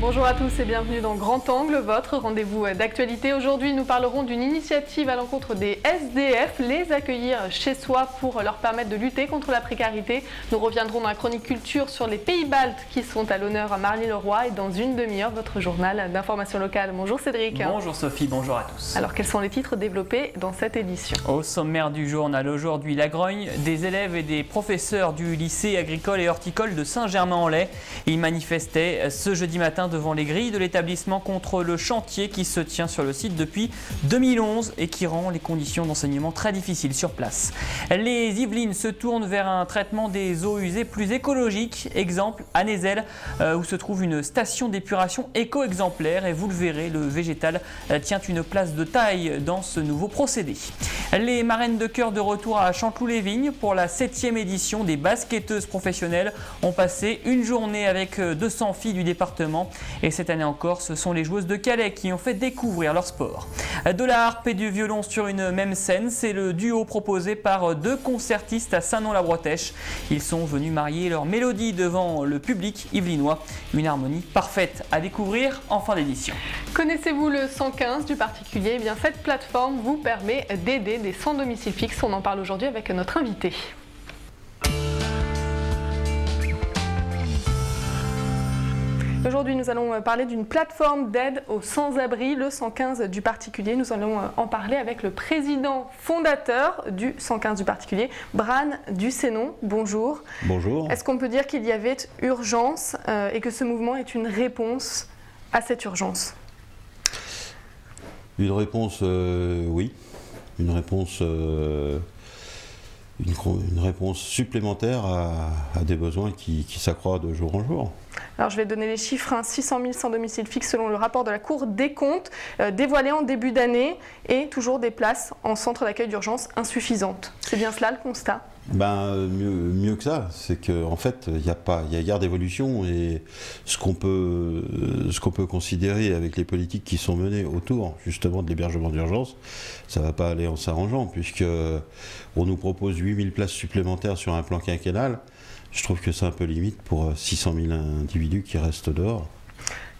Bonjour à tous et bienvenue dans Grand Angle, votre rendez-vous d'actualité. Aujourd'hui, nous parlerons d'une initiative à l'encontre des SDF, les accueillir chez soi pour leur permettre de lutter contre la précarité. Nous reviendrons dans la chronique culture sur les pays baltes qui sont à l'honneur à Marly-le-Roi et dans une demi-heure, votre journal d'information locale. Bonjour Cédric. Bonjour Sophie, bonjour à tous. Alors, quels sont les titres développés dans cette édition? Au sommaire du journal aujourd'hui, la grogne des élèves et des professeurs du lycée agricole et horticole de Saint-Germain-en-Laye. Ils manifestaient ce jeudi matin devant les grilles de l'établissement contre le chantier qui se tient sur le site depuis 2011 et qui rend les conditions d'enseignement très difficiles sur place. Les Yvelines se tournent vers un traitement des eaux usées plus écologique. Exemple à Nézel où se trouve une station d'épuration éco-exemplaire et vous le verrez, le végétal tient une place de taille dans ce nouveau procédé. Les marraines de cœur de retour à Chanteloup-les-Vignes pour la 7e édition des basketteuses professionnelles ont passé une journée avec 200 filles du département. Et cette année encore, ce sont les joueuses de Calais qui ont fait découvrir leur sport. De la harpe et du violon sur une même scène, c'est le duo proposé par deux concertistes à Saint-Non-la-Bretèche. Ils sont venus marier leur mélodie devant le public yvelinois. Une harmonie parfaite à découvrir en fin d'édition. Connaissez-vous le 115 du particulier? Eh bien, cette plateforme vous permet d'aider des sans domicile fixe. On en parle aujourd'hui avec notre invité. Aujourd'hui, nous allons parler d'une plateforme d'aide aux sans-abri, le 115 du particulier. Nous allons en parler avec le président fondateur du 115 du particulier, Bran Ducénon. Bonjour. Bonjour. Est-ce qu'on peut dire qu'il y avait urgence et que ce mouvement est une réponse à cette urgence? Une réponse, oui. Une réponse supplémentaire à des besoins qui s'accroît de jour en jour. Alors je vais donner les chiffres, 600 000 sans domicile fixe selon le rapport de la Cour des comptes dévoilé en début d'année et toujours des places en centre d'accueil d'urgence insuffisantes. C'est bien cela le constat? Mieux que ça, c'est qu'en fait, il y a guère d'évolution et ce qu'on peut considérer avec les politiques qui sont menées autour justement de l'hébergement d'urgence, ça ne va pas aller en s'arrangeant puisque on nous propose 8000 places supplémentaires sur un plan quinquennal. Je trouve que c'est un peu limite pour 600 000 individus qui restent dehors.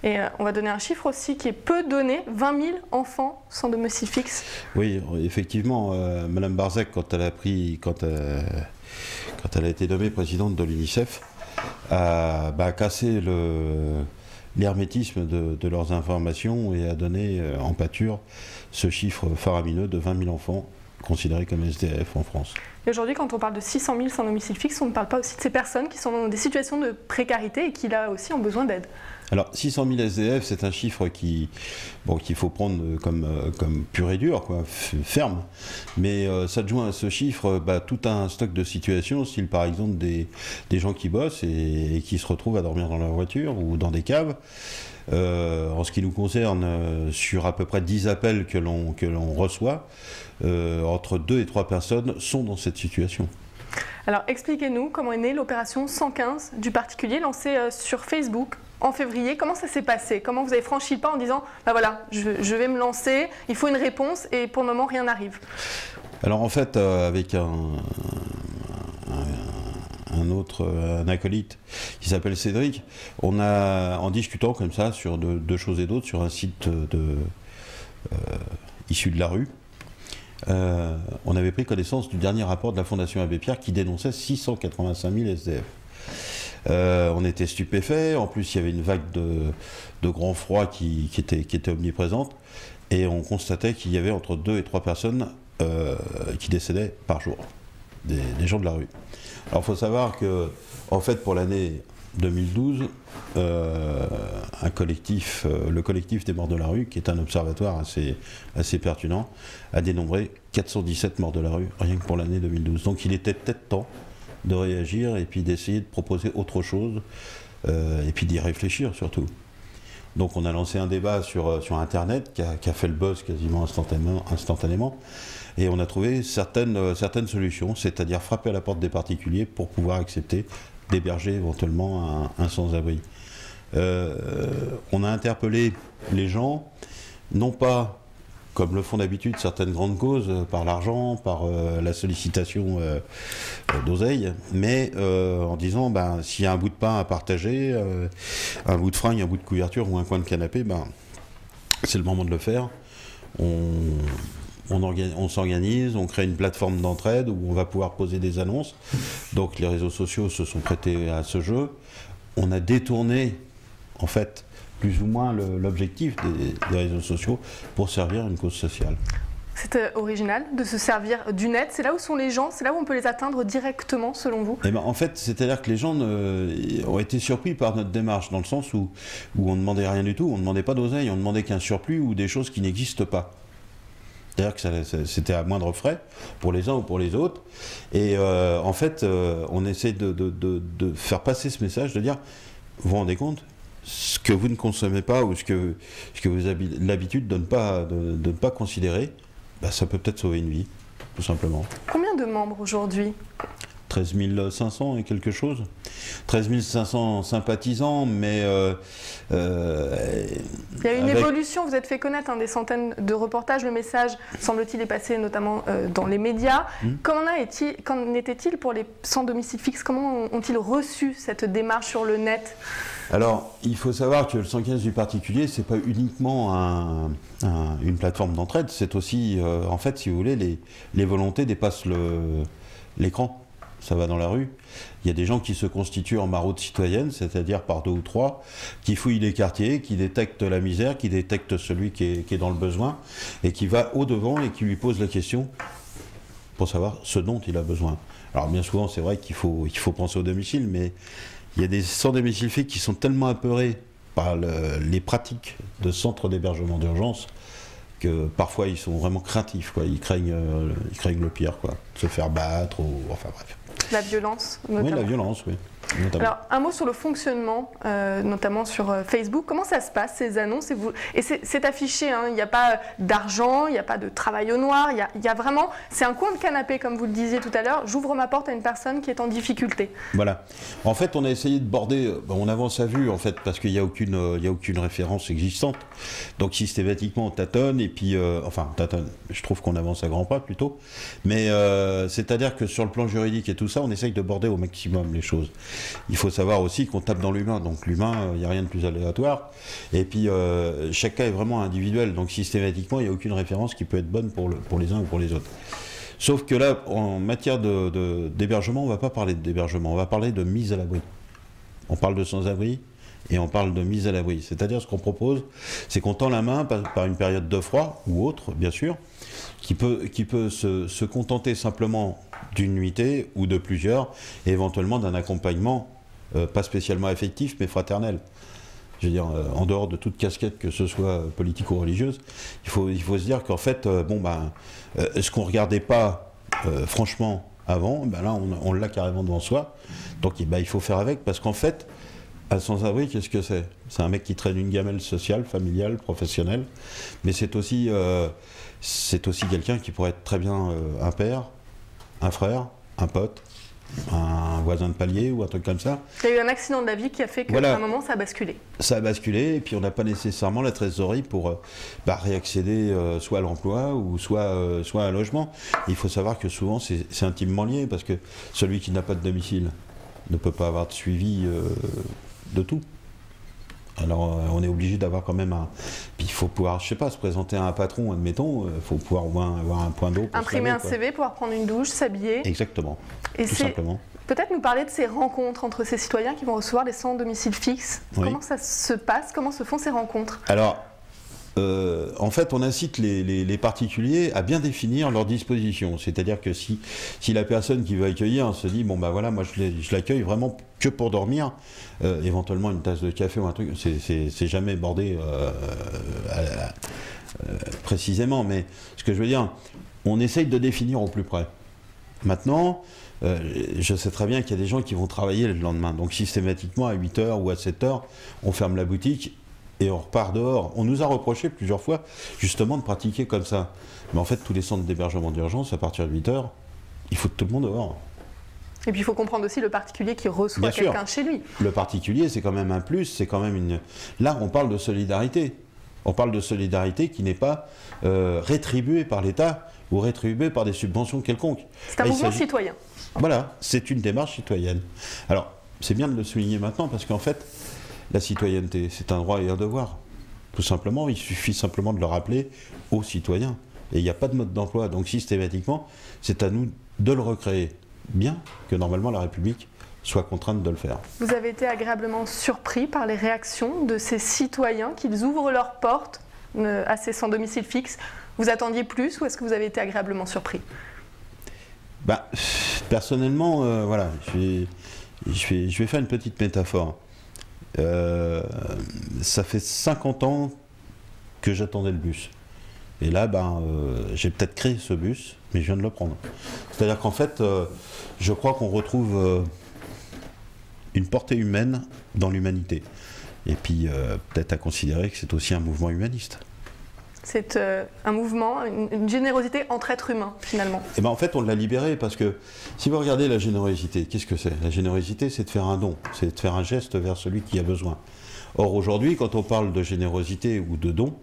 Et on va donner un chiffre aussi qui est peu donné, 20 000 enfants sans domicile fixe. Oui, effectivement, Madame Barzac, quand elle a été nommée présidente de l'UNICEF, a cassé l'hermétisme de leurs informations et a donné en pâture ce chiffre faramineux de 20 000 enfants considérés comme SDF en France. Et aujourd'hui, quand on parle de 600 000 sans domicile fixe, on ne parle pas aussi de ces personnes qui sont dans des situations de précarité et qui là aussi ont besoin d'aide. Alors 600 000 SDF, c'est un chiffre qu'il faut prendre comme pur et dur, quoi, ferme. Mais s'adjoint à ce chiffre tout un stock de situations, style par exemple des gens qui bossent et qui se retrouvent à dormir dans leur voiture ou dans des caves. En ce qui nous concerne, sur à peu près 10 appels que l'on reçoit, entre 2 et 3 personnes sont dans cette situation. Alors expliquez-nous comment est née l'opération 115 du particulier lancée sur Facebook en février. Comment ça s'est passé? Comment vous avez franchi le pas en disant voilà, je vais me lancer, il faut une réponse et pour le moment rien n'arrive? Alors en fait, avec un acolyte qui s'appelle Cédric, on a, en discutant comme ça sur de choses et d'autres sur un site issu de la rue, on avait pris connaissance du dernier rapport de la Fondation Abbé Pierre qui dénonçait 685 000 SDF. On était stupéfaits, en plus il y avait une vague de grand froid qui était omniprésente et on constatait qu'il y avait entre 2 et 3 personnes qui décédaient par jour, des gens de la rue. Alors il faut savoir que, en fait, pour l'année 2012, le collectif des morts de la rue, qui est un observatoire assez pertinent, a dénombré 417 morts de la rue, rien que pour l'année 2012. Donc il était peut-être temps de réagir et puis d'essayer de proposer autre chose, et puis d'y réfléchir surtout. Donc on a lancé un débat sur Internet qui a fait le buzz quasiment instantanément. Et on a trouvé certaines solutions, c'est-à-dire frapper à la porte des particuliers pour pouvoir accepter d'héberger éventuellement un sans-abri. On a interpellé les gens, non pas comme le font d'habitude certaines grandes causes, par l'argent, par la sollicitation d'oseille, mais en disant, s'il y a un bout de pain à partager, un bout de fringue, un bout de couverture ou un coin de canapé, c'est le moment de le faire. On s'organise, on crée une plateforme d'entraide où on va pouvoir poser des annonces. Donc les réseaux sociaux se sont prêtés à ce jeu. On a détourné, en fait, plus ou moins l'objectif des réseaux sociaux pour servir une cause sociale. C'est original de se servir du net. C'est là où sont les gens, c'est là où on peut les atteindre directement, selon vous? En fait, c'est-à-dire que les gens ont été surpris par notre démarche, dans le sens où on ne demandait rien du tout, on ne demandait pas d'oseille, on demandait qu'un surplus ou des choses qui n'existent pas. C'est-à-dire que c'était à moindre frais pour les uns ou pour les autres. Et en fait, on essaie de faire passer ce message, de dire, vous vous rendez compte, ce que vous ne consommez pas ou ce que vous avez l'habitude de ne pas considérer, ça peut peut-être sauver une vie, tout simplement. Combien de membres aujourd'hui? 13 500 et quelque chose. 13 500 sympathisants, mais... il y a une évolution, vous êtes fait connaître des centaines de reportages, le message, semble-t-il, est passé notamment dans les médias. Qu'en était-il pour les sans domicile fixe? Comment ont-ils reçu cette démarche sur le net? Alors, il faut savoir que le 115 du particulier, c'est pas uniquement une plateforme d'entraide, c'est aussi, en fait, si vous voulez, les volontés dépassent l'écran. Ça va dans la rue. Il y a des gens qui se constituent en maraude citoyenne, c'est-à-dire par 2 ou 3, qui fouillent les quartiers, qui détectent la misère, qui détectent celui qui est dans le besoin, et qui va au-devant et qui lui pose la question pour savoir ce dont il a besoin. Alors bien souvent, c'est vrai qu'il faut penser au domicile, mais il y a des sans domicile fixe qui sont tellement apeurés par les pratiques de centres d'hébergement d'urgence que parfois ils sont vraiment craintifs, quoi. Ils craignent le pire, quoi. Se faire battre, enfin bref. La violence, notamment. Oui, la violence, oui. Notamment. Alors, un mot sur le fonctionnement, notamment sur Facebook. Comment ça se passe, ces annonces? Et c'est affiché, il n'y a pas d'argent, il n'y a pas de travail au noir, il y a vraiment... C'est un coin de canapé, comme vous le disiez tout à l'heure. J'ouvre ma porte à une personne qui est en difficulté. Voilà. En fait, on a essayé de border... on avance à vue, en fait, parce qu'il n'y a aucune référence existante. Donc, systématiquement, on tâtonne, et puis... tâtonne, je trouve qu'on avance à grands pas, plutôt. Mais c'est-à-dire que sur le plan juridique et tout ça, on essaye de border au maximum les choses. Il faut savoir aussi qu'on tape dans l'humain, donc l'humain, il n'y a rien de plus aléatoire. Et puis, chaque cas est vraiment individuel, donc systématiquement, il n'y a aucune référence qui peut être bonne pour les uns ou pour les autres. Sauf que là, en matière d'hébergement, on ne va pas parler d'hébergement, on va parler de mise à l'abri. On parle de sans-abri et on parle de mise à l'abri. C'est-à-dire, ce qu'on propose, c'est qu'on tend la main par une période de froid, ou autre, bien sûr, qui peut se contenter simplement d'une nuitée ou de plusieurs, et éventuellement d'un accompagnement, pas spécialement affectif, mais fraternel. Je veux dire, en dehors de toute casquette, que ce soit politique ou religieuse, il faut se dire qu'en fait, ce qu'on ne regardait pas franchement avant, là, on l'a carrément devant soi. Donc, il faut faire avec, parce qu'en fait, un sans-abri, qu'est-ce que c'est? C'est un mec qui traîne une gamelle sociale, familiale, professionnelle, mais c'est aussi quelqu'un qui pourrait être très bien un père, un frère, un pote, un voisin de palier ou un truc comme ça. Il y a eu un accident de la vie qui a fait qu'à un moment ça a basculé. Ça a basculé, et puis on n'a pas nécessairement la trésorerie pour réaccéder soit à l'emploi ou soit à un logement. Et il faut savoir que souvent c'est intimement lié, parce que celui qui n'a pas de domicile ne peut pas avoir de suivi de tout. Alors on est obligé d'avoir quand même Puis il faut pouvoir, je sais pas, se présenter à un patron, admettons, il faut pouvoir avoir un point d'eau. Imprimer un CV, pouvoir prendre une douche, s'habiller. Exactement, tout simplement. Peut-être nous parler de ces rencontres entre ces citoyens qui vont recevoir des sans domicile fixe. Oui. Comment ça se passe? Comment se font ces rencontres? Alors, en fait, on incite les particuliers à bien définir leurs dispositions. C'est-à-dire que si la personne qui veut accueillir se dit, bon voilà, moi je l'accueille vraiment que pour dormir, éventuellement une tasse de café ou un truc, c'est jamais bordé précisément, mais ce que je veux dire, on essaye de définir au plus près. Maintenant, je sais très bien qu'il y a des gens qui vont travailler le lendemain, donc systématiquement à 8h ou à 7h, on ferme la boutique et on repart dehors. On nous a reproché plusieurs fois justement de pratiquer comme ça. Mais en fait, tous les centres d'hébergement d'urgence, à partir de 8h, il faut tout le monde dehors. Et puis il faut comprendre aussi le particulier qui reçoit quelqu'un chez lui. Le particulier, c'est quand même un plus, c'est quand même une... Là, on parle de solidarité. On parle de solidarité qui n'est pas rétribuée par l'État ou rétribuée par des subventions quelconques. C'est un mouvement citoyen. Voilà, c'est une démarche citoyenne. Alors, c'est bien de le souligner maintenant parce qu'en fait, la citoyenneté, c'est un droit et un devoir. Tout simplement, il suffit simplement de le rappeler aux citoyens. Et il n'y a pas de mode d'emploi, donc systématiquement, c'est à nous de le recréer. Bien que normalement la République soit contrainte de le faire. Vous avez été agréablement surpris par les réactions de ces citoyens qu'ils ouvrent leurs portes à ces sans domicile fixe. Vous attendiez plus ou est-ce que vous avez été agréablement surpris? Personnellement, voilà, je vais faire une petite métaphore. Ça fait 50 ans que j'attendais le bus. Et là, j'ai peut-être créé ce bus, mais je viens de le prendre. C'est-à-dire qu'en fait, je crois qu'on retrouve une portée humaine dans l'humanité. Et puis, peut-être à considérer que c'est aussi un mouvement humaniste. C'est un mouvement, une générosité entre êtres humains, finalement. Et en fait, on l'a libéré parce que si vous regardez la générosité, qu'est-ce que c'est? La générosité, c'est de faire un don, c'est de faire un geste vers celui qui a besoin. Or, aujourd'hui, quand on parle de générosité ou de don,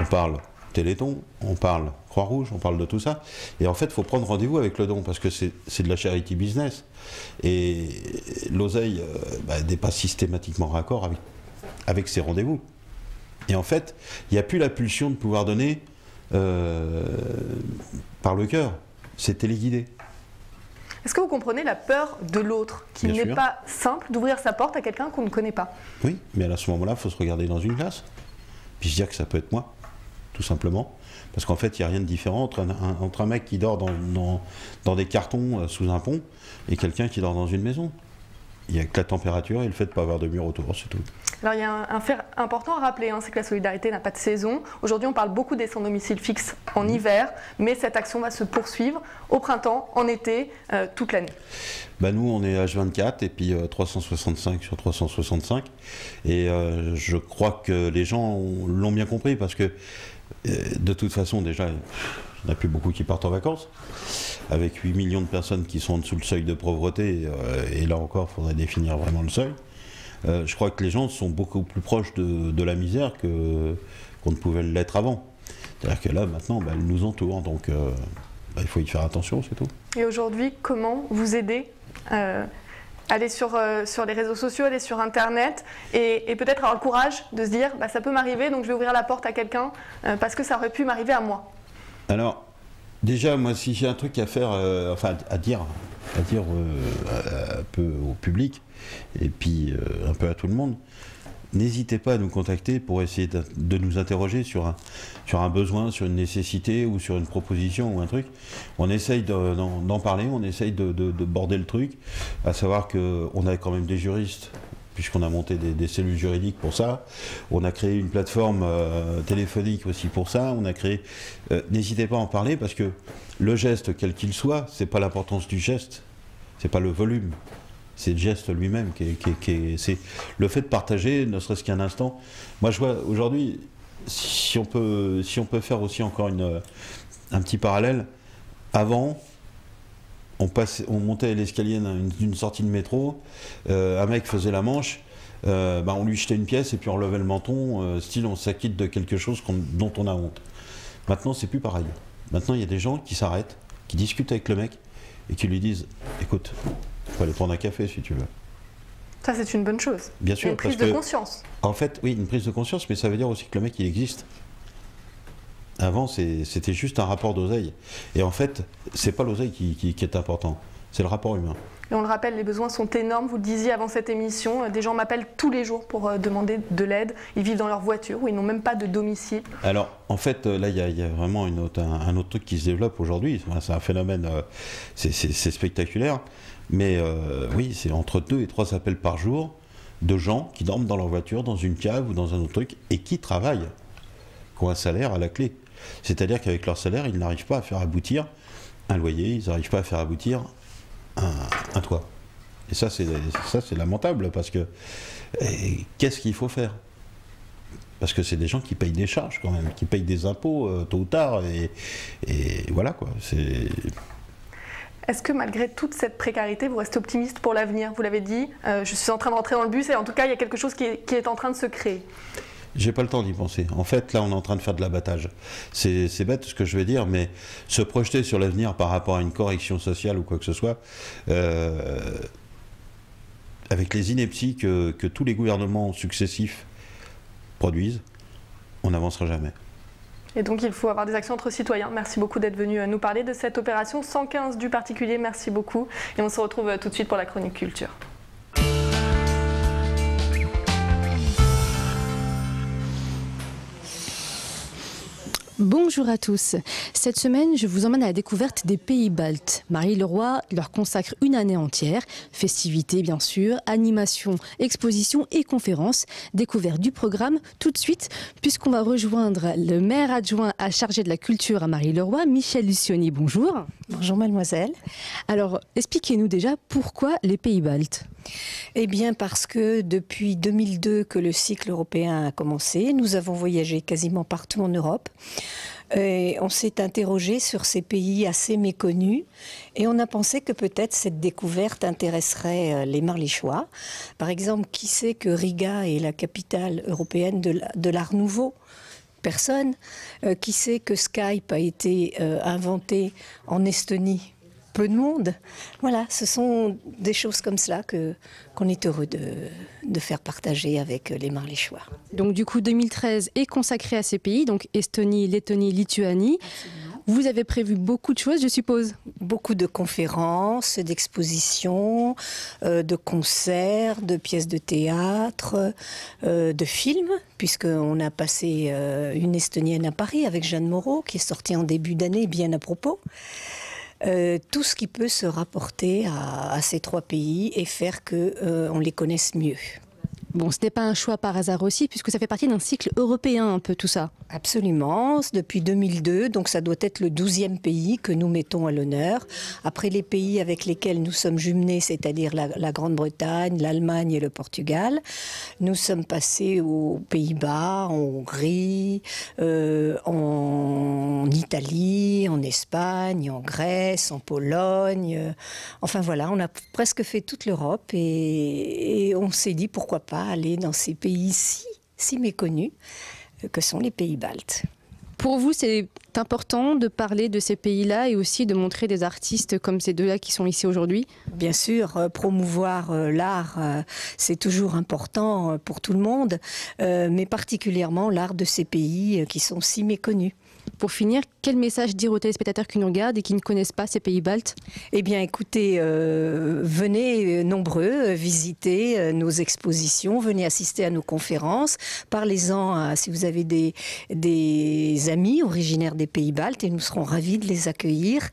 on parle Téléthon, on parle Croix-Rouge, on parle de tout ça. Et en fait, il faut prendre rendez-vous avec le don parce que c'est de la charity business. Et l'oseille n'est pas systématiquement raccord avec ces rendez-vous. Et en fait, il n'y a plus la pulsion de pouvoir donner par le cœur. C'est téléguidé. Est-ce que vous comprenez la peur de l'autre, qu'il n'est pas simple d'ouvrir sa porte à quelqu'un qu'on ne connaît pas? Oui, mais à ce moment-là, il faut se regarder dans une glace, puis se dire que ça peut être moi, tout simplement. Parce qu'en fait, il n'y a rien de différent entre un mec qui dort dans des cartons sous un pont et quelqu'un qui dort dans une maison. Il n'y a que la température et le fait de ne pas avoir de mur autour, c'est tout. Alors il y a un fait important à rappeler, c'est que la solidarité n'a pas de saison. Aujourd'hui on parle beaucoup des sans domicile fixe en hiver, mais cette action va se poursuivre au printemps, en été, toute l'année. Nous on est H24 et puis 365 sur 365 et je crois que les gens l'ont bien compris parce que de toute façon déjà il n'y en a plus beaucoup qui partent en vacances. Avec 8 millions de personnes qui sont en dessous le seuil de pauvreté, et là encore, il faudrait définir vraiment le seuil. Je crois que les gens sont beaucoup plus proches de la misère qu'on ne pouvait l'être avant. C'est-à-dire que là, maintenant, elle nous entoure, donc il faut y faire attention, c'est tout. Et aujourd'hui, comment vous aider aller sur les réseaux sociaux, aller sur Internet, et peut-être avoir le courage de se dire, ça peut m'arriver, donc je vais ouvrir la porte à quelqu'un, parce que ça aurait pu m'arriver à moi. Alors, déjà, moi, si j'ai un truc à faire, à dire un peu au public, et puis un peu à tout le monde, n'hésitez pas à nous contacter pour essayer de nous interroger sur un besoin, sur une nécessité ou sur une proposition ou un truc. On essaye d'en parler, on essaye de border le truc, à savoir qu'on a quand même des juristes, puisqu'on a monté des cellules juridiques pour ça. On a créé une plateforme téléphonique aussi pour ça. On a créé... N'hésitez pas à en parler parce que le geste, quel qu'il soit, c'est pas l'importance du geste, c'est pas le volume, c'est le geste lui-même. C'est le fait de partager, ne serait-ce qu'un instant. Moi, je vois aujourd'hui, si on peut faire aussi encore un petit parallèle, avant... On montait l'escalier d'une sortie de métro, un mec faisait la manche, on lui jetait une pièce et puis on levait le menton, style on s'acquitte de quelque chose dont on a honte. Maintenant c'est plus pareil. Maintenant il y a des gens qui s'arrêtent, qui discutent avec le mec et qui lui disent écoute, il faut aller prendre un café si tu veux. Ça c'est une bonne chose. Bien sûr. Une prise de conscience. En fait oui, une prise de conscience, mais ça veut dire aussi que le mec il existe. Avant, c'était juste un rapport d'oseille. Et en fait, c'est pas l'oseille qui est important, c'est le rapport humain. Et on le rappelle, les besoins sont énormes, vous le disiez avant cette émission, des gens m'appellent tous les jours pour demander de l'aide, ils vivent dans leur voiture ou ils n'ont même pas de domicile. Alors, en fait, là, il y a vraiment un autre truc qui se développe aujourd'hui, c'est un phénomène, c'est spectaculaire, mais oui, c'est entre 2 et 3 appels par jour de gens qui dorment dans leur voiture, dans une cave ou dans un autre truc, et qui travaillent, qui ont un salaire à la clé. C'est-à-dire qu'avec leur salaire, ils n'arrivent pas à faire aboutir un loyer, ils n'arrivent pas à faire aboutir un toit. Et ça, c'est lamentable, parce que qu'est-ce qu'il faut faire? Parce que c'est des gens qui payent des charges quand même, qui payent des impôts tôt ou tard, et voilà quoi. Est-ce que malgré toute cette précarité, vous restez optimiste pour l'avenir? Vous l'avez dit, je suis en train de rentrer dans le bus et en tout cas, il y a quelque chose qui est en train de se créer. J'ai pas le temps d'y penser. En fait, là, on est en train de faire de l'abattage. C'est bête ce que je vais dire, mais se projeter sur l'avenir par rapport à une correction sociale ou quoi que ce soit, avec les inepties que tous les gouvernements successifs produisent, on n'avancera jamais. Et donc il faut avoir des actions entre citoyens. Merci beaucoup d'être venu nous parler de cette opération 115 du particulier. Merci beaucoup. Et on se retrouve tout de suite pour la chronique culture. Bonjour à tous. Cette semaine, je vous emmène à la découverte des pays baltes. Marie Leroy leur consacre une année entière. Festivités, bien sûr, animations, expositions et conférences. Découverte du programme tout de suite, puisqu'on va rejoindre le maire adjoint chargé de la culture à Marie Leroy, Michel Lucioni. Bonjour. Bonjour mademoiselle. Alors, expliquez-nous déjà pourquoi les pays baltes. Eh bien parce que depuis 2002 que le cycle européen a commencé, nous avons voyagé quasiment partout en Europe. Et on s'est interrogé sur ces pays assez méconnus et on a pensé que peut-être cette découverte intéresserait les Marléchois. Par exemple, qui sait que Riga est la capitale européenne de l'art nouveau ? Personne. Qui sait que Skype a été inventé en Estonie ? Peu de monde. Voilà, ce sont des choses comme cela qu'on est heureux de faire partager avec les Marléchois. Donc du coup, 2013 est consacré à ces pays, donc Estonie, Lettonie, Lituanie. Absolument. Vous avez prévu beaucoup de choses, je suppose? Beaucoup de conférences, d'expositions, de concerts, de pièces de théâtre, de films, puisqu'on a passé une Estonienne à Paris avec Jeanne Moreau, qui est sortie en début d'année, bien à propos. Tout ce qui peut se rapporter à ces trois pays et faire qu'on les connaisse mieux. Bon, ce n'est pas un choix par hasard aussi, puisque ça fait partie d'un cycle européen un peu tout ça. Absolument, depuis 2002, donc ça doit être le 12e pays que nous mettons à l'honneur. Après les pays avec lesquels nous sommes jumelés, c'est-à-dire la Grande-Bretagne, l'Allemagne et le Portugal, nous sommes passés aux Pays-Bas, en Hongrie, en Italie, en Espagne, en Grèce, en Pologne. Enfin voilà, on a presque fait toute l'Europe et on s'est dit pourquoi pas aller dans ces pays si méconnus que sont les pays baltes. Pour vous, c'est important de parler de ces pays-là et aussi de montrer des artistes comme ces deux-là qui sont ici aujourd'hui? Bien sûr, promouvoir l'art, c'est toujours important pour tout le monde, mais particulièrement l'art de ces pays qui sont si méconnus. Pour finir, quel message dire aux téléspectateurs qui nous regardent et qui ne connaissent pas ces pays baltes? Eh bien, écoutez, venez nombreux visiter nos expositions, venez assister à nos conférences, parlez-en si vous avez des amis originaires des pays baltes et nous serons ravis de les accueillir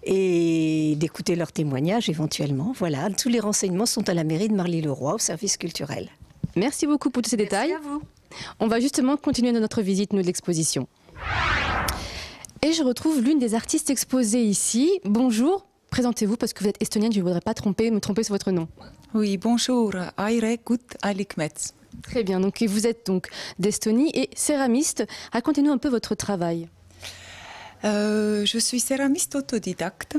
et d'écouter leurs témoignages éventuellement. Voilà, tous les renseignements sont à la mairie de Marly-le-Roi, au service culturel. Merci beaucoup pour tous ces détails. Merci à vous. On va justement continuer notre visite, de l'exposition. Et je retrouve l'une des artistes exposées ici. Bonjour, présentez-vous parce que vous êtes estonienne, je ne voudrais pas me tromper sur votre nom. Oui, bonjour, Aire Kut Alikmets. Très bien, donc vous êtes donc d'Estonie et céramiste. Racontez-nous un peu votre travail. Je suis céramiste autodidacte.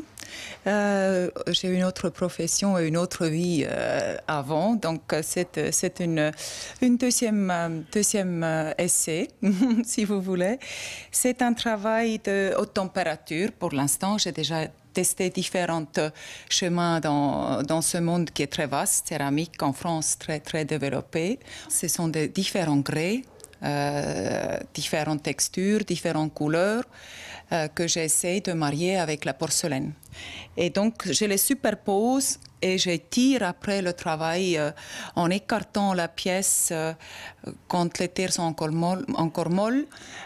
J'ai une autre profession et une autre vie avant, donc c'est une deuxième essai, si vous voulez. C'est un travail de haute température. Pour l'instant, j'ai déjà testé différents chemins dans ce monde qui est très vaste, céramique en France très, très développé. Ce sont des différents grès, différentes textures, différentes couleurs que j'essaie de marier avec la porcelaine. Et donc, je les superpose et je tire après le travail en écartant la pièce quand les terres sont encore molles.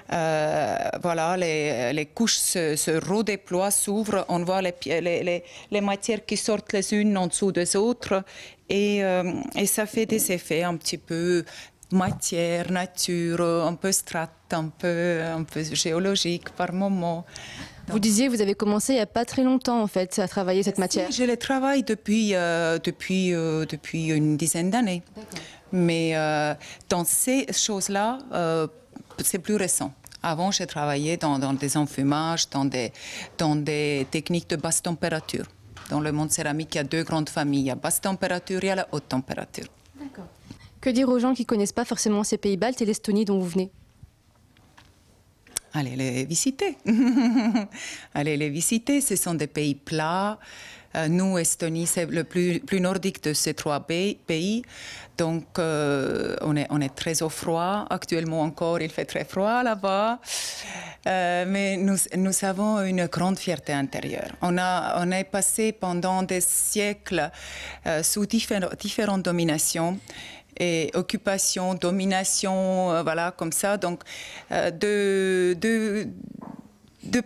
Voilà, les couches se redéploient, s'ouvrent. On voit les matières qui sortent les unes en dessous des autres. Et ça fait des effets un petit peu matière, nature, un peu strate, un peu géologique par moment. Vous disiez, vous avez commencé il n'y a pas très longtemps en fait à travailler cette matière. Je le travaille depuis une dizaine d'années. Mais dans ces choses-là, c'est plus récent. Avant, j'ai travaillé dans des enfumages, dans des techniques de basse température. Dans le monde céramique, il y a deux grandes familles. Il y a basse température et il y a la haute température. D'accord. Que dire aux gens qui ne connaissent pas forcément ces pays baltes et l'Estonie dont vous venez? Allez les visiter. Allez les visiter, ce sont des pays plats. Nous, Estonie, c'est le plus nordique de ces 3 pays. Donc, on est très au froid. Actuellement encore, il fait très froid là-bas. Mais nous avons une grande fierté intérieure. On est passé pendant des siècles sous différentes dominations. Et occupation, domination, voilà, comme ça. Donc, de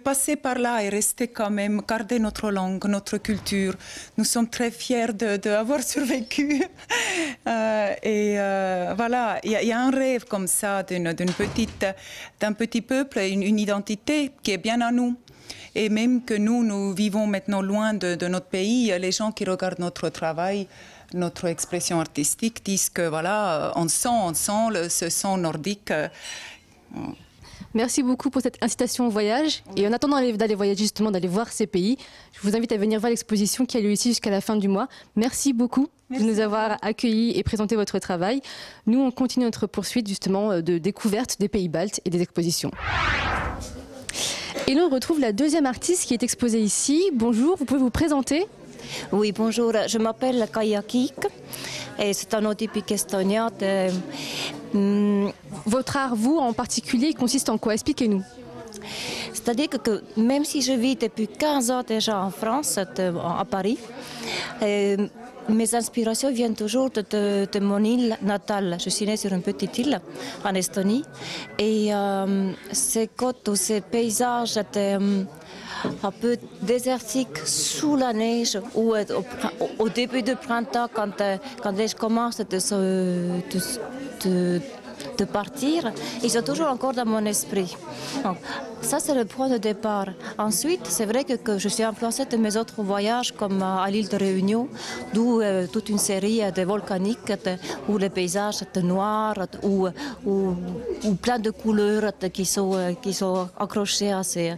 passer par là et rester quand même, garder notre langue, notre culture. Nous sommes très fiers d'avoir survécu. Voilà, il y a un rêve comme ça d'un petit peuple, une identité qui est bien à nous. Et même que nous vivons maintenant loin de notre pays, les gens qui regardent notre travail, notre expression artistique, disent que voilà, on sent ce son nordique. Merci beaucoup pour cette incitation au voyage. Et en attendant d'aller voyager, justement, d'aller voir ces pays, je vous invite à venir voir l'exposition qui a lieu ici jusqu'à la fin du mois. Merci beaucoup de nous avoir accueillis et présenté votre travail. Nous, on continue notre poursuite, justement, de découverte des pays baltes et des expositions. Et là, on retrouve la deuxième artiste qui est exposée ici. Bonjour, vous pouvez vous présenter? Oui, bonjour, je m'appelle Kaia Kiik et c'est un nom typique estonien. Votre art, vous, en particulier, consiste en quoi? Expliquez-nous. C'est-à-dire que même si je vis depuis 15 ans déjà en France, à Paris, mes inspirations viennent toujours de mon île natale. Je suis née sur une petite île en Estonie et ces côtes ou ces paysages étaient un peu désertique sous la neige ou au début du printemps quand la neige commence de partir, ils sont toujours encore dans mon esprit. Donc, ça, c'est le point de départ. Ensuite, c'est vrai que je suis influencée de mes autres voyages, comme à l'île de Réunion, d'où toute une série de volcaniques, où les paysages étaient noirs, ou plein de couleurs qui sont accrochées à ces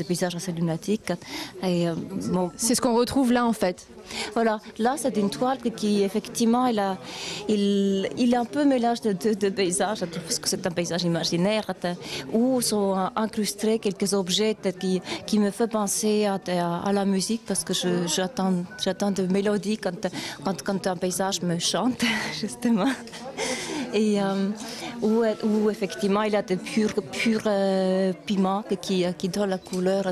paysages assez lunatiques. Bon, c'est ce qu'on retrouve là, en fait. Voilà, là c'est une toile qui effectivement il est un peu mélange de paysages, parce que c'est un paysage imaginaire où sont incrustés quelques objets qui me font penser à la musique, parce que j'attends de mélodies quand un paysage me chante justement. Et où effectivement il y a de purs piments qui donnent la couleur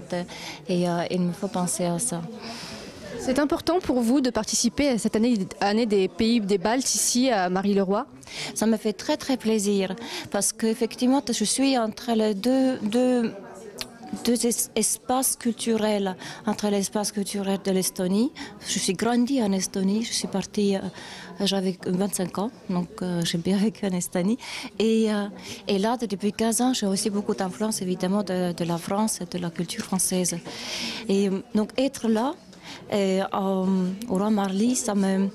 et il me faut penser à ça. C'est important pour vous de participer à cette année des pays des Baltes ici à Marly-le-Roi? Ça me fait très très plaisir parce qu'effectivement je suis entre les deux espaces culturels, entre l'espace culturel de l'Estonie. Je suis grandie en Estonie, je suis partie, j'avais 25 ans, donc j'ai bien vécu en Estonie. Et là, depuis 15 ans, j'ai aussi beaucoup d'influence évidemment de la France et de la culture française. Et donc être là, au Roi Marly, ça me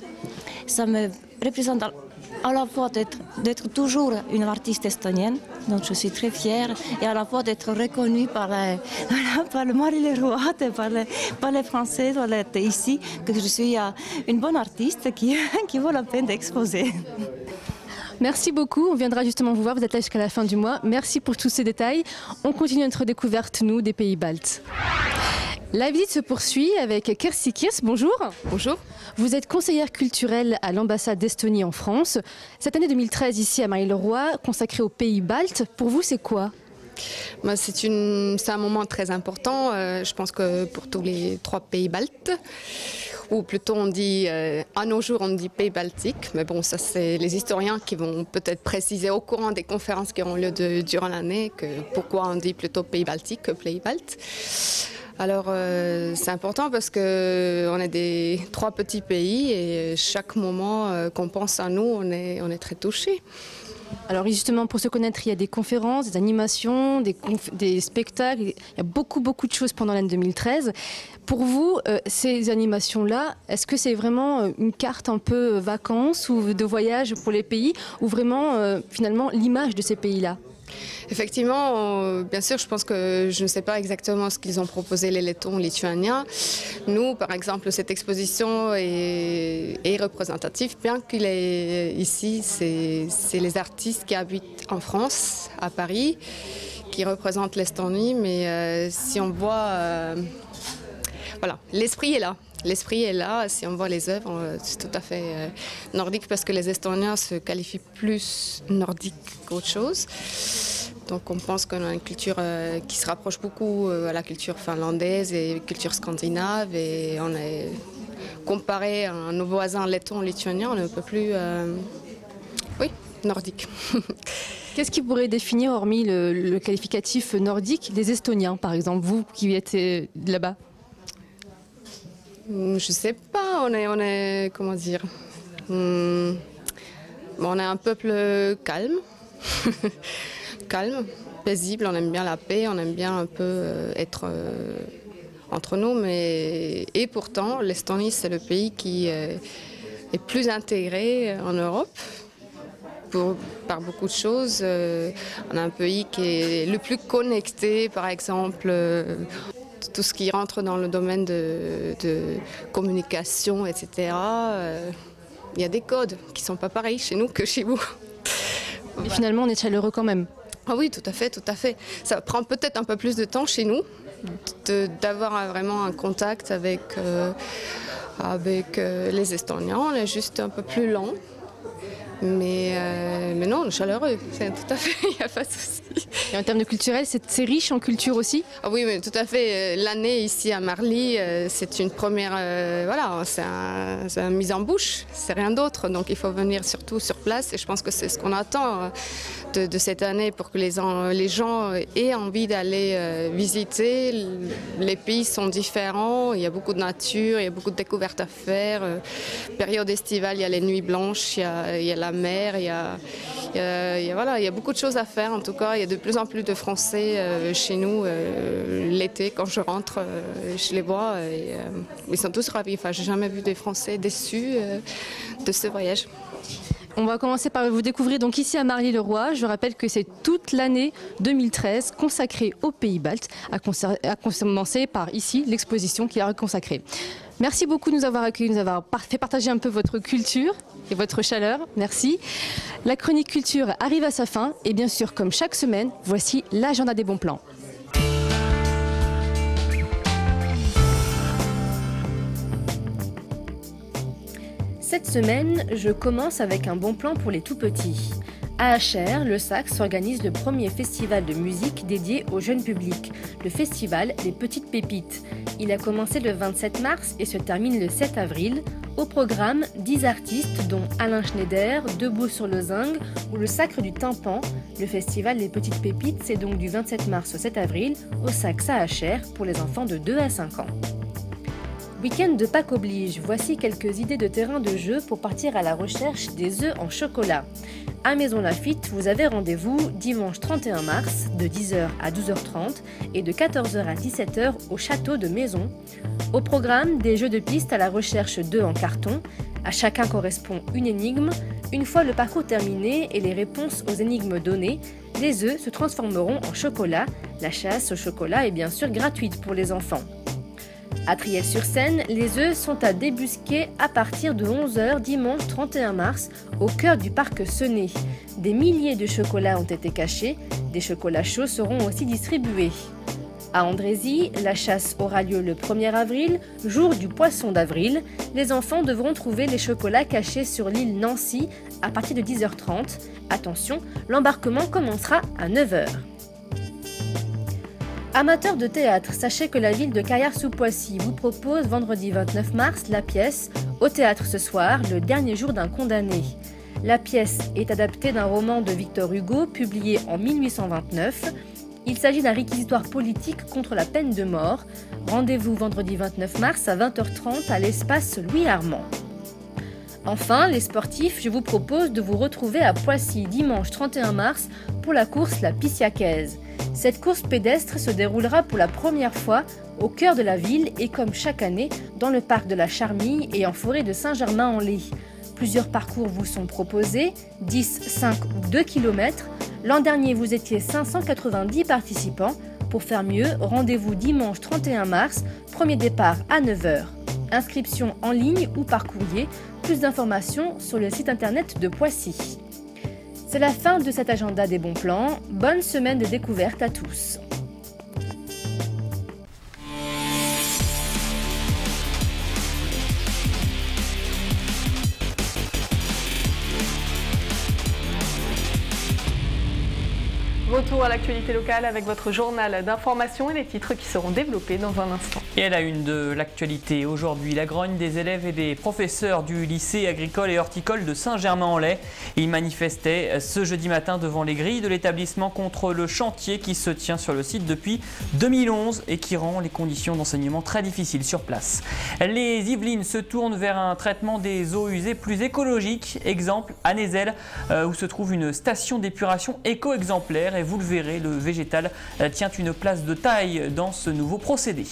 représente à la fois d'être toujours une artiste estonienne, donc je suis très fière, et à la fois d'être reconnue par le Marly-le-Roi, par les Français ici, que je suis une bonne artiste qui vaut la peine d'exposer. Merci beaucoup, on viendra justement vous voir, vous êtes là jusqu'à la fin du mois. Merci pour tous ces détails. On continue notre découverte, nous, des pays baltes. La visite se poursuit avec Kersti Kirs. Bonjour. Bonjour. Vous êtes conseillère culturelle à l'ambassade d'Estonie en France. Cette année 2013 ici à Marly-le-Roi, consacrée aux pays baltes, pour vous c'est quoi? C'est un moment très important, je pense que pour tous les 3 pays baltes, ou plutôt on dit, à nos jours on dit pays baltiques, mais bon ça c'est les historiens qui vont peut-être préciser au courant des conférences qui auront lieu durant l'année pourquoi on dit plutôt pays baltiques que pays baltes. Alors c'est important parce qu'on est des 3 petits pays et chaque moment qu'on pense à nous, on est très touchés. Alors justement, pour se connaître, il y a des conférences, des animations, des spectacles, il y a beaucoup de choses pendant l'année 2013. Pour vous, ces animations-là, est-ce que c'est vraiment une carte un peu vacances ou de voyage pour les pays, ou vraiment finalement l'image de ces pays-là? Effectivement, bien sûr, je pense que je ne sais pas exactement ce qu'ils ont proposé les Lettons lituaniens. Nous, par exemple, cette exposition est représentative, bien qu'il est ici, c'est les artistes qui habitent en France, à Paris, qui représentent l'Estonie, mais si on voit, voilà, l'esprit est là. L'esprit est là, si on voit les œuvres, c'est tout à fait nordique parce que les Estoniens se qualifient plus nordique qu'autre chose. Donc on pense qu'on a une culture qui se rapproche beaucoup à la culture finlandaise et culture scandinave et on est comparé à nos voisins lettons, lituaniens, on est un peu plus nordique. Qu'est-ce qui pourrait définir, hormis le qualificatif nordique, les Estoniens, par exemple, vous qui êtes là-bas? Je sais pas, on est comment dire, on est un peuple calme, calme, paisible, on aime bien la paix, on aime bien un peu être entre nous, et pourtant l'Estonie c'est le pays qui est plus intégré en Europe. Par beaucoup de choses, on a un pays qui est le plus connecté, par exemple. Tout ce qui rentre dans le domaine de communication, etc. Il y a des codes qui ne sont pas pareils chez nous que chez vous. Mais finalement, on est chaleureux quand même. Ah oui, tout à fait, tout à fait. Ça prend peut-être un peu plus de temps chez nous d'avoir vraiment un contact avec les Estoniens. On est juste un peu plus lent. Mais non, on est chaleureux, c'est tout à fait, il n'y a pas de souci. Et en termes de culturel, c'est riche en culture aussi? Ah oui, mais tout à fait. L'année ici à Marly, c'est une première, voilà, c'est une mise en bouche, c'est rien d'autre. Donc il faut venir surtout sur place et je pense que c'est ce qu'on attend de cette année pour que les gens aient envie d'aller visiter. Les pays sont différents, il y a beaucoup de nature, il y a beaucoup de découvertes à faire. Période estivale, il y a les nuits blanches, il y a la mer, il y a beaucoup de choses à faire. En tout cas, il y a de plus en plus de Français chez nous l'été. Quand je rentre, je les vois et ils sont tous ravis. Enfin, j'ai jamais vu des Français déçus de ce voyage. On va commencer par vous découvrir donc ici à Marly-le-Roi. Je rappelle que c'est toute l'année 2013 consacrée aux pays baltes, à commencer par ici l'exposition qui est consacrée. Merci beaucoup de nous avoir accueillis, de nous avoir fait partager un peu votre culture et votre chaleur. Merci. La chronique culture arrive à sa fin et bien sûr, comme chaque semaine, voici l'agenda des bons plans. Cette semaine, je commence avec un bon plan pour les tout-petits. À Achères, le SAC s'organise le premier festival de musique dédié au jeune public, le festival Les Petites Pépites. Il a commencé le 27 mars et se termine le 7 avril. Au programme, 10 artistes dont Alain Schneider, Debout sur le Zinc ou le Sacre du Tympan. Le festival Les Petites Pépites, c'est donc du 27 mars au 7 avril au SAC à Achères pour les enfants de 2 à 5 ans. Week-end de Pâques oblige, voici quelques idées de terrain de jeu pour partir à la recherche des œufs en chocolat. À Maison Lafitte, vous avez rendez-vous dimanche 31 mars de 10h à 12h30 et de 14h à 17h au château de Maison. Au programme, des jeux de piste à la recherche d'œufs en carton. À chacun correspond une énigme. Une fois le parcours terminé et les réponses aux énigmes données, les œufs se transformeront en chocolat. La chasse au chocolat est bien sûr gratuite pour les enfants. À Triel-sur-Seine, les œufs sont à débusquer à partir de 11h dimanche 31 mars au cœur du parc Sené. Des milliers de chocolats ont été cachés, des chocolats chauds seront aussi distribués. À Andrézy, la chasse aura lieu le 1er avril, jour du poisson d'avril. Les enfants devront trouver les chocolats cachés sur l'île Nancy à partir de 10h30. Attention, l'embarquement commencera à 9h. Amateurs de théâtre, sachez que la ville de Carrières-sous-Poissy vous propose vendredi 29 mars la pièce « Au théâtre ce soir, le dernier jour d'un condamné ». La pièce est adaptée d'un roman de Victor Hugo publié en 1829. Il s'agit d'un réquisitoire politique contre la peine de mort. Rendez-vous vendredi 29 mars à 20h30 à l'espace Louis Armand. Enfin, les sportifs, je vous propose de vous retrouver à Poissy dimanche 31 mars pour la course La Pissiacaise. Cette course pédestre se déroulera pour la première fois au cœur de la ville et comme chaque année dans le parc de la Charmille et en forêt de Saint-Germain-en-Laye. Plusieurs parcours vous sont proposés, 10, 5 ou 2 km. L'an dernier, vous étiez 590 participants. Pour faire mieux, rendez-vous dimanche 31 mars, premier départ à 9 h. Inscription en ligne ou par courrier. Plus d'informations sur le site internet de Poissy. C'est la fin de cet agenda des bons plans. Bonne semaine de découverte à tous. Retour à l'actualité locale avec votre journal d'information et les titres qui seront développés dans un instant. Et à la une de l'actualité, aujourd'hui, la grogne des élèves et des professeurs du lycée agricole et horticole de Saint-Germain-en-Laye. Ils manifestaient ce jeudi matin devant les grilles de l'établissement contre le chantier qui se tient sur le site depuis 2011 et qui rend les conditions d'enseignement très difficiles sur place. Les Yvelines se tournent vers un traitement des eaux usées plus écologique. Exemple à Nézel où se trouve une station d'épuration éco-exemplaire. Et vous le verrez, le végétal tient une place de taille dans ce nouveau procédé.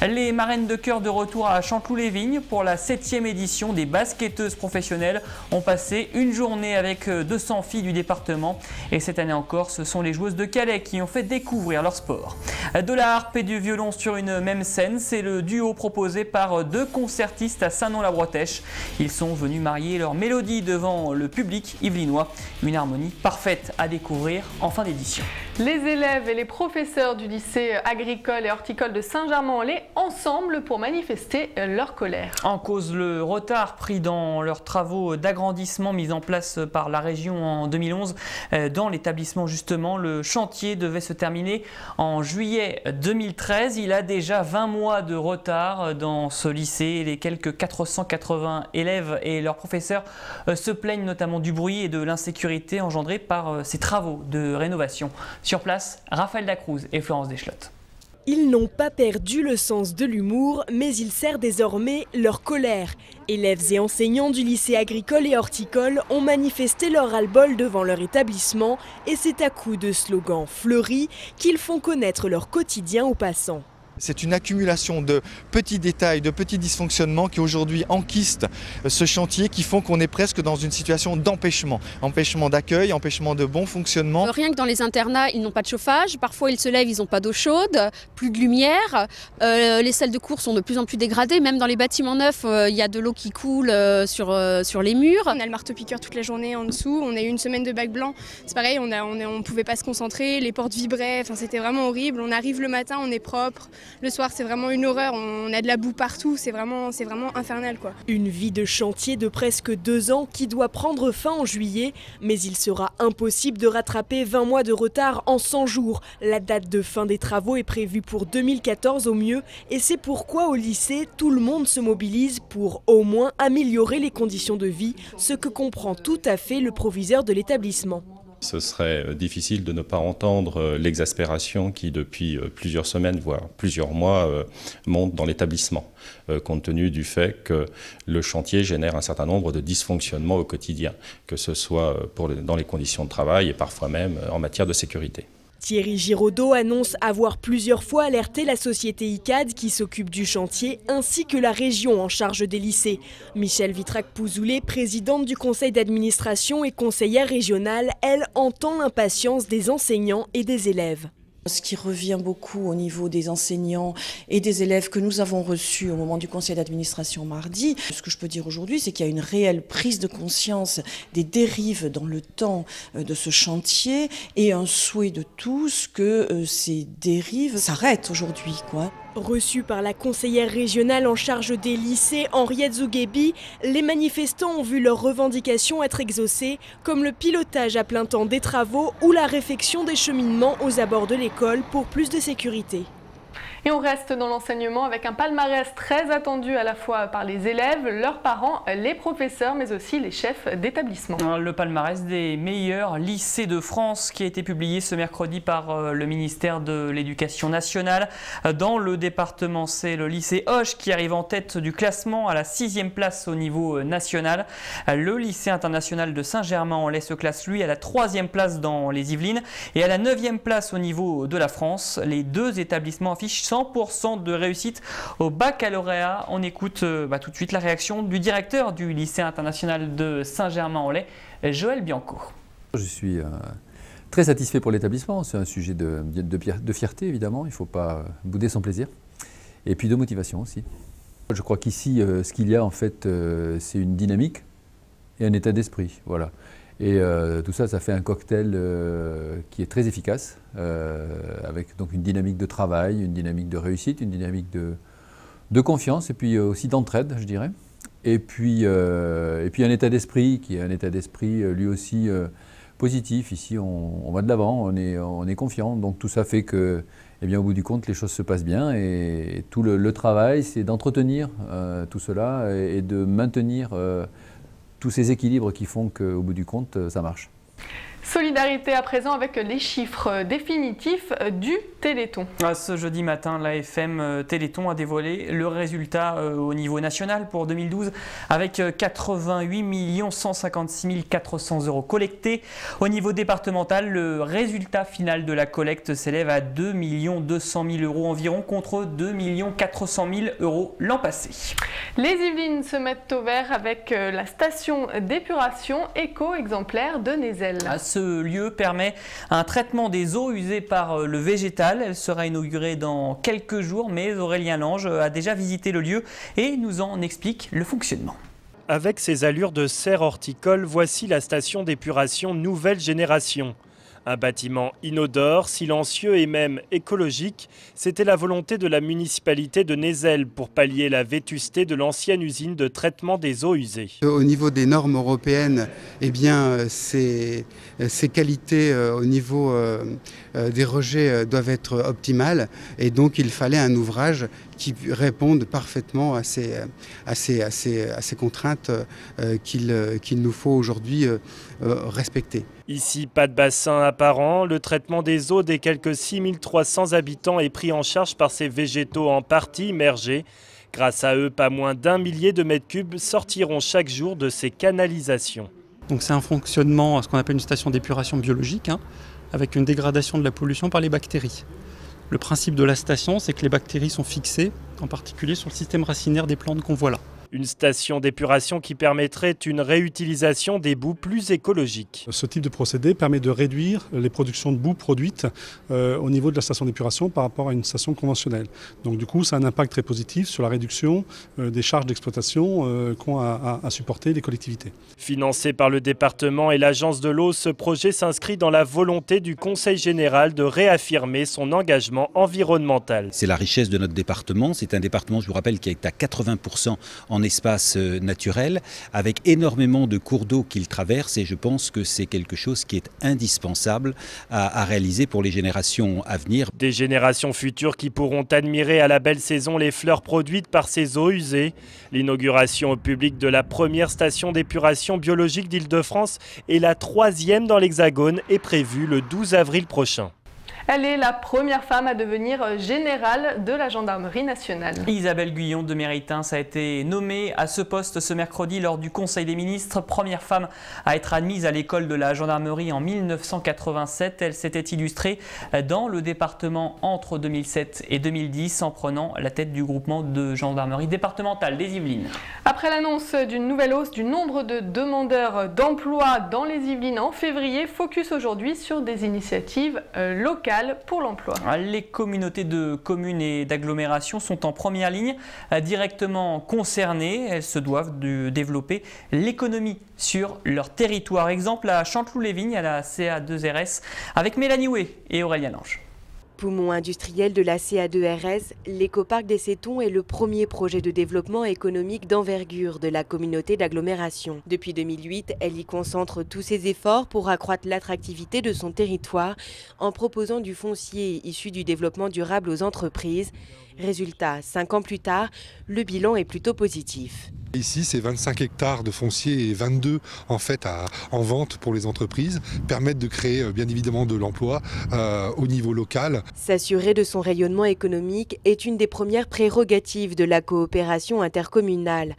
Les marraines de cœur de retour à Chanteloup-les-Vignes pour la 7e édition des basketteuses professionnelles ont passé une journée avec 200 filles du département. Et cette année encore, ce sont les joueuses de Calais qui ont fait découvrir leur sport. De la harpe et du violon sur une même scène, c'est le duo proposé par deux concertistes à Saint-Non-la-Bretèche. Ils sont venus marier leur mélodie devant le public yvelinois. Une harmonie parfaite à découvrir en fin d'édition. Les élèves et les professeurs du lycée agricole et horticole de Saint-Germain-en-Laye ensemble pour manifester leur colère. En cause le retard pris dans leurs travaux d'agrandissement mis en place par la région en 2011. Dans l'établissement justement, le chantier devait se terminer en juillet 2013. Il a déjà 20 mois de retard dans ce lycée. Les quelques 480 élèves et leurs professeurs se plaignent notamment du bruit et de l'insécurité engendrée par ces travaux de rénovation. Sur place, Raphaël Dacruz et Florence Deschlotte. Ils n'ont pas perdu le sens de l'humour, mais ils serrent désormais leur colère. Élèves et enseignants du lycée agricole et horticole ont manifesté leur ras-le-bol devant leur établissement et c'est à coups de slogans fleuris qu'ils font connaître leur quotidien aux passants. C'est une accumulation de petits détails, de petits dysfonctionnements qui aujourd'hui enquistent ce chantier, qui font qu'on est presque dans une situation d'empêchement. Empêchement d'accueil, empêchement de bon fonctionnement. Rien que dans les internats, ils n'ont pas de chauffage. Parfois, ils se lèvent, ils n'ont pas d'eau chaude, plus de lumière. Les salles de cours sont de plus en plus dégradées. Même dans les bâtiments neufs, il y a de l'eau qui coule sur les murs. On a le marteau-piqueur toute la journée en dessous. On a eu une semaine de bac blanc. C'est pareil, on ne pouvait pas se concentrer. Les portes vibraient. Enfin, c'était vraiment horrible. On arrive le matin, on est propre. Le soir, c'est vraiment une horreur, on a de la boue partout, c'est vraiment infernal, quoi. Une vie de chantier de presque 2 ans qui doit prendre fin en juillet, mais il sera impossible de rattraper 20 mois de retard en 100 jours. La date de fin des travaux est prévue pour 2014 au mieux, et c'est pourquoi au lycée, tout le monde se mobilise pour au moins améliorer les conditions de vie, ce que comprend tout à fait le proviseur de l'établissement. Ce serait difficile de ne pas entendre l'exaspération qui, depuis plusieurs semaines, voire plusieurs mois, monte dans l'établissement, compte tenu du fait que le chantier génère un certain nombre de dysfonctionnements au quotidien, que ce soit dans les conditions de travail et parfois même en matière de sécurité. Thierry Giraudot annonce avoir plusieurs fois alerté la société ICAD qui s'occupe du chantier ainsi que la région en charge des lycées. Michel Vitrac-Pouzoulet, présidente du conseil d'administration et conseillère régionale, elle entend l'impatience des enseignants et des élèves. Ce qui revient beaucoup au niveau des enseignants et des élèves que nous avons reçus au moment du conseil d'administration mardi, ce que je peux dire aujourd'hui, c'est qu'il y a une réelle prise de conscience des dérives dans le temps de ce chantier et un souhait de tous que ces dérives s'arrêtent aujourd'hui, quoi. Reçus par la conseillère régionale en charge des lycées, Henriette Zouguebi, les manifestants ont vu leurs revendications être exaucées, comme le pilotage à plein temps des travaux ou la réfection des cheminements aux abords de l'école pour plus de sécurité. Et on reste dans l'enseignement avec un palmarès très attendu à la fois par les élèves, leurs parents, les professeurs, mais aussi les chefs d'établissement. Le palmarès des meilleurs lycées de France qui a été publié ce mercredi par le ministère de l'Éducation nationale. Dans le département, c'est le lycée Hoche qui arrive en tête du classement à la 6e place au niveau national. Le lycée international de Saint-Germain-en-Laye se classe lui à la 3e place dans les Yvelines et à la 9e place au niveau de la France. Les deux établissements affichent 100% de réussite au baccalauréat. On écoute tout de suite la réaction du directeur du lycée international de Saint-Germain-en-Laye, Joël Bianco. Je suis Très satisfait pour l'établissement, c'est un sujet de fierté évidemment, il ne faut pas bouder son plaisir. Et puis de motivation aussi. Je crois qu'ici, ce qu'il y a en fait, c'est une dynamique et un état d'esprit. Voilà. Et tout ça, ça fait un cocktail qui est très efficace, avec donc une dynamique de travail, une dynamique de réussite, une dynamique de confiance et puis aussi d'entraide, je dirais. Et puis un état d'esprit qui est un état d'esprit lui aussi positif. Ici, on va de l'avant, on est confiant. Donc tout ça fait que, eh bien, au bout du compte, les choses se passent bien. Et tout le travail, c'est d'entretenir tout cela et de maintenir tous ces équilibres qui font qu'au bout du compte, ça marche. Solidarité à présent avec les chiffres définitifs du Téléthon. Ce jeudi matin, l'AFM Téléthon a dévoilé le résultat au niveau national pour 2012 avec 88 156 400 € collectés. Au niveau départemental, le résultat final de la collecte s'élève à 2 200 000 € environ contre 2 400 000 € l'an passé. Les Yvelines se mettent au vert avec la station d'épuration éco-exemplaire de Nézel. Ce lieu permet un traitement des eaux usées par le végétal. Elle sera inaugurée dans quelques jours, mais Aurélien Lange a déjà visité le lieu et nous en explique le fonctionnement. Avec ses allures de serre horticole, voici la station d'épuration nouvelle génération. Un bâtiment inodore, silencieux et même écologique, c'était la volonté de la municipalité de Nézel pour pallier la vétusté de l'ancienne usine de traitement des eaux usées. Au niveau des normes européennes, eh bien, ces qualités au niveau des rejets doivent être optimales et donc il fallait un ouvrage qui réponde parfaitement à ces contraintes qu'il nous faut aujourd'hui respecter. Ici, pas de bassin apparent. Le traitement des eaux des quelques 6300 habitants est pris en charge par ces végétaux en partie immergés. Grâce à eux, pas moins d'1 millier de mètres cubes sortiront chaque jour de ces canalisations. Donc c'est un fonctionnement, ce qu'on appelle une station d'épuration biologique, avec une dégradation de la pollution par les bactéries. Le principe de la station, c'est que les bactéries sont fixées, en particulier sur le système racinaire des plantes qu'on voit là. Une station d'épuration qui permettrait une réutilisation des boues plus écologique. Ce type de procédé permet de réduire les productions de boue produites au niveau de la station d'épuration par rapport à une station conventionnelle. Donc du coup, ça a un impact très positif sur la réduction des charges d'exploitation qu'ont à supporter les collectivités. Financé par le département et l'agence de l'eau, ce projet s'inscrit dans la volonté du Conseil général de réaffirmer son engagement environnemental. C'est la richesse de notre département. C'est un département, je vous rappelle, qui est à 80% en espace naturel, avec énormément de cours d'eau qu'il traverse, et je pense que c'est quelque chose qui est indispensable à réaliser pour les générations à venir. Des générations futures qui pourront admirer à la belle saison les fleurs produites par ces eaux usées. L'inauguration au public de la première station d'épuration biologique d'Île-de-France et la 3e dans l'Hexagone est prévue le 12 avril prochain. Elle est la première femme à devenir générale de la gendarmerie nationale. Isabelle Guyon de Méritains a été nommée à ce poste ce mercredi lors du Conseil des ministres. Première femme à être admise à l'école de la gendarmerie en 1987. Elle s'était illustrée dans le département entre 2007 et 2010 en prenant la tête du groupement de gendarmerie départementale des Yvelines. Après l'annonce d'une nouvelle hausse du nombre de demandeurs d'emploi dans les Yvelines en février, focus aujourd'hui sur des initiatives locales pour l'emploi. Les communautés de communes et d'agglomération sont en première ligne, directement concernées. Elles se doivent de développer l'économie sur leur territoire. Exemple à Chanteloup-les-Vignes, à la CA2RS, avec Mélanie Houet et Aurélien Lange. Poumon industriel de la CA2RS, l'écoparc des Cétons est le premier projet de développement économique d'envergure de la communauté d'agglomération. Depuis 2008, elle y concentre tous ses efforts pour accroître l'attractivité de son territoire en proposant du foncier issu du développement durable aux entreprises. Résultat, 5 ans plus tard, le bilan est plutôt positif. Ici, c'est 25 hectares de foncier et 22 en fait en vente pour les entreprises, permettent de créer bien évidemment de l'emploi au niveau local. S'assurer de son rayonnement économique est une des premières prérogatives de la coopération intercommunale.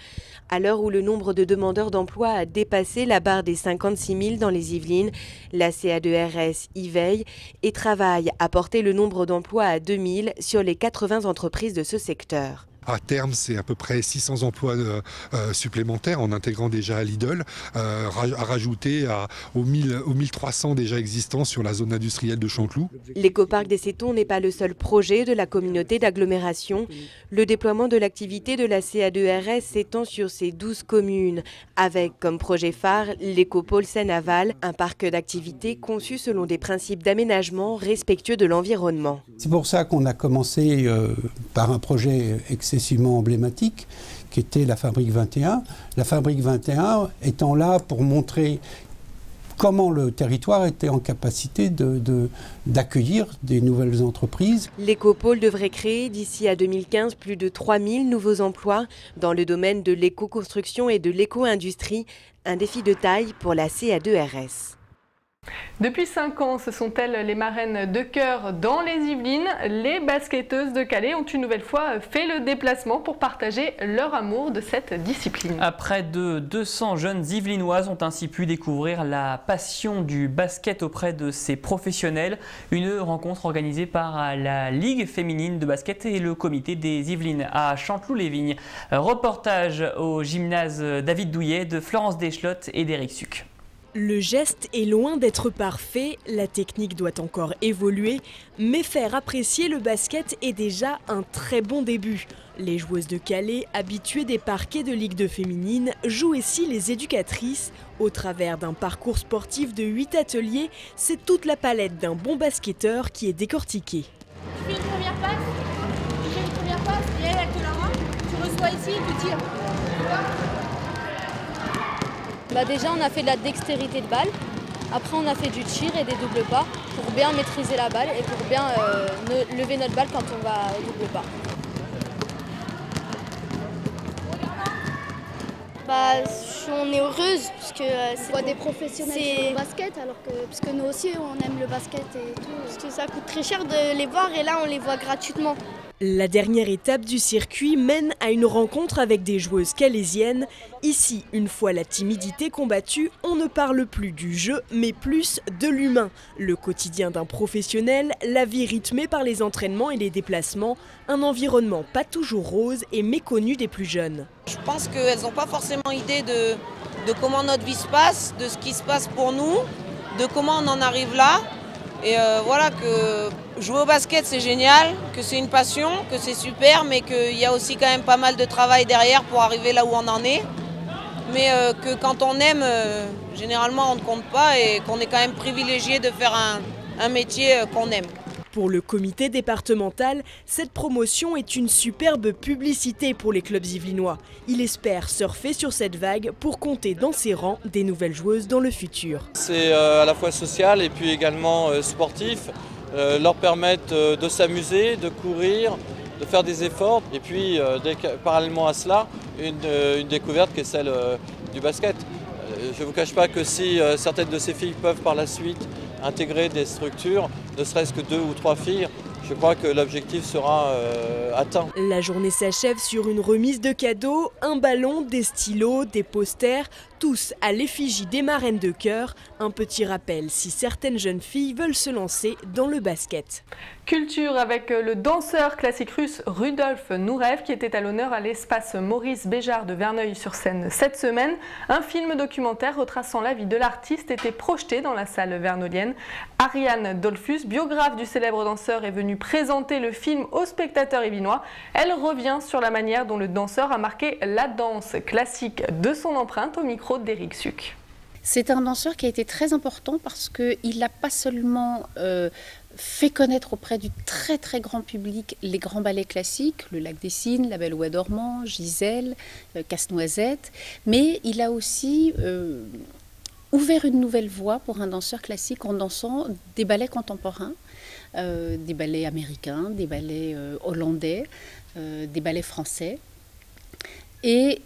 À l'heure où le nombre de demandeurs d'emploi a dépassé la barre des 56 000 dans les Yvelines, la CA2RS y veille et travaille à porter le nombre d'emplois à 2 000 sur les 80 entreprises de ce secteur. À terme, c'est à peu près 600 emplois supplémentaires en intégrant déjà Lidl, à rajouter aux 1300 déjà existants sur la zone industrielle de Chanteloup. L'écoparc des Cétons n'est pas le seul projet de la communauté d'agglomération. Le déploiement de l'activité de la CA2RS s'étend sur ces 12 communes, avec comme projet phare l'écopôle Seine-Aval, un parc d'activités conçu selon des principes d'aménagement respectueux de l'environnement. C'est pour ça qu'on a commencé par un projet excessivement emblématique qui était la Fabrique 21. La Fabrique 21 étant là pour montrer comment le territoire était en capacité d'accueillir des nouvelles entreprises. L'écopôle devrait créer d'ici à 2015 plus de 3000 nouveaux emplois dans le domaine de l'éco-construction et de l'éco-industrie, un défi de taille pour la CA2RS. Depuis 5 ans, ce sont elles les marraines de cœur dans les Yvelines. Les basketteuses de Calais ont une nouvelle fois fait le déplacement pour partager leur amour de cette discipline. Près de 200 jeunes Yvelinoises ont ainsi pu découvrir la passion du basket auprès de ces professionnels. Une rencontre organisée par la Ligue féminine de basket et le comité des Yvelines à Chanteloup-les-Vignes. Reportage au gymnase David Douillet de Florence Deschlotte et d'Éric Suc. Le geste est loin d'être parfait, la technique doit encore évoluer, mais faire apprécier le basket est déjà un très bon début. Les joueuses de Calais, habituées des parquets de Ligue 2 féminine, jouent ici les éducatrices. Au travers d'un parcours sportif de 8 ateliers, c'est toute la palette d'un bon basketteur qui est décortiquée. Tu fais une première passe, et elle te la rend, tu reçois ici, tu tires. Déjà, on a fait de la dextérité de balle. Après, on a fait du tir et des doubles pas pour bien maîtriser la balle et pour bien lever notre balle quand on va au double pas. On est heureuse parce que c'est des professionnels sur le basket, parce que nous aussi on aime le basket et tout. Parce que ça coûte très cher de les voir et là on les voit gratuitement. La dernière étape du circuit mène à une rencontre avec des joueuses calaisiennes. Ici, une fois la timidité combattue, on ne parle plus du jeu, mais plus de l'humain. Le quotidien d'un professionnel, la vie rythmée par les entraînements et les déplacements, un environnement pas toujours rose et méconnu des plus jeunes. Je pense qu'elles n'ont pas forcément idée de comment notre vie se passe, de ce qui se passe pour nous, de comment on en arrive là. Et voilà, que jouer au basket c'est génial, que c'est une passion, que c'est super, mais qu'il y a aussi quand même pas mal de travail derrière pour arriver là où on en est. Mais que quand on aime, généralement on ne compte pas et qu'on est quand même privilégié de faire un métier qu'on aime. Pour le comité départemental, cette promotion est une superbe publicité pour les clubs yvelinois. Il espère surfer sur cette vague pour compter dans ses rangs des nouvelles joueuses dans le futur. C'est à la fois social et puis également sportif, leur permettre de s'amuser, de courir, de faire des efforts et puis parallèlement à cela, une découverte qui est celle du basket. Je ne vous cache pas que si certaines de ces filles peuvent par la suite intégrer des structures, ne serait-ce que 2 ou 3 filles, je crois que l'objectif sera atteint. La journée s'achève sur une remise de cadeaux, un ballon, des stylos, des posters, tous à l'effigie des marraines de cœur. Un petit rappel si certaines jeunes filles veulent se lancer dans le basket. Culture avec le danseur classique russe Rudolf Nureyev qui était à l'honneur à l'espace Maurice Béjart de Verneuil-sur-Seine cette semaine. Un film documentaire retraçant la vie de l'artiste était projeté dans la salle vernolienne. Ariane Dolphus, biographe du célèbre danseur, est venue présenter le film aux spectateurs yvelinois. Elle revient sur la manière dont le danseur a marqué la danse classique de son empreinte au micro d'Éric Suc. C'est un danseur qui a été très important parce qu'il n'a pas seulement fait connaître auprès du très très grand public les grands ballets classiques, le Lac des Cygnes, La Belle au Bois dormant, Giselle, Casse-Noisette, mais il a aussi ouvert une nouvelle voie pour un danseur classique en dansant des ballets contemporains, des ballets américains, des ballets hollandais, des ballets français. Et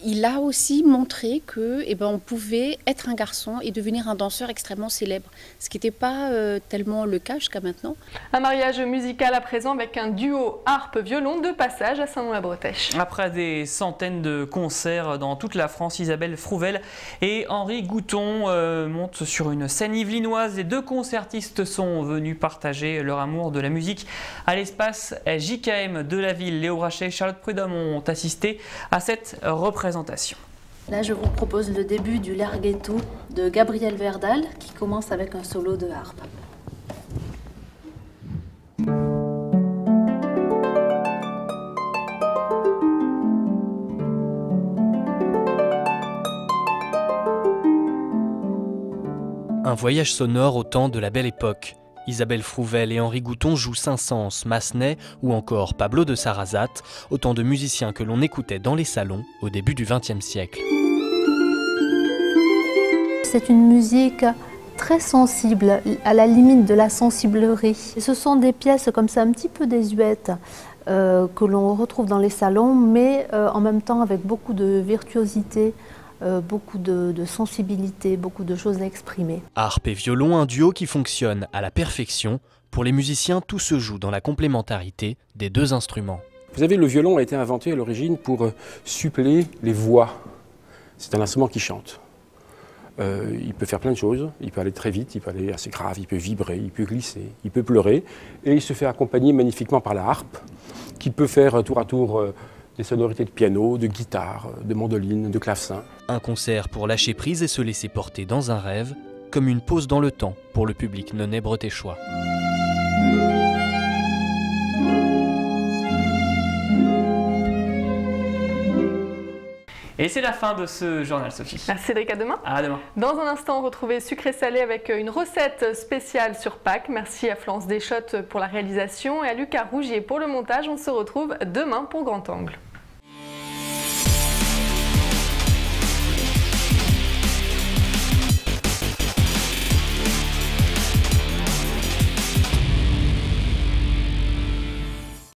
il a aussi montré que on pouvait être un garçon et devenir un danseur extrêmement célèbre, ce qui n'était pas tellement le cas jusqu'à maintenant. Un mariage musical à présent avec un duo harpe-violon de passage à Saint-Nom-la-Bretèche. Après des centaines de concerts dans toute la France, Isabelle Frouvel et Henri Gouton montent sur une scène yvelinoise. Les deux concertistes sont venus partager leur amour de la musique à l'espace JKM de la ville. Léo Brachet et Charlotte Prudhomme ont assisté à cette représentation. Là, je vous propose le début du Larghetto de Gabriel Verdal qui commence avec un solo de harpe. Un voyage sonore au temps de la Belle Époque. Isabelle Frouvel et Henri Gouton jouent Saint-Saëns, Massenet ou encore Pablo de Sarrazate, autant de musiciens que l'on écoutait dans les salons au début du XXe siècle. C'est une musique très sensible, à la limite de la sensiblerie. Ce sont des pièces comme ça un petit peu désuètes que l'on retrouve dans les salons, mais en même temps avec beaucoup de virtuosité. Beaucoup de sensibilité, beaucoup de choses à exprimer. Harpe et violon, un duo qui fonctionne à la perfection. Pour les musiciens, tout se joue dans la complémentarité des deux instruments. Vous savez, le violon a été inventé à l'origine pour suppléer les voix. C'est un instrument qui chante. Il peut faire plein de choses, il peut aller très vite, il peut aller assez grave, il peut vibrer, il peut glisser, il peut pleurer. Et il se fait accompagner magnifiquement par la harpe, qui peut faire tour à tour des sonorités de piano, de guitare, de mandoline, de clavecin. Un concert pour lâcher prise et se laisser porter dans un rêve, comme une pause dans le temps pour le public nonnais bretéchois. Et c'est la fin de ce journal, Sophie. Merci Cédric, à demain. À demain. Dans un instant, retrouvez Sucré Salé avec une recette spéciale sur Pâques. Merci à Florence Deschottes pour la réalisation et à Lucas Rougier pour le montage. On se retrouve demain pour Grand Angle.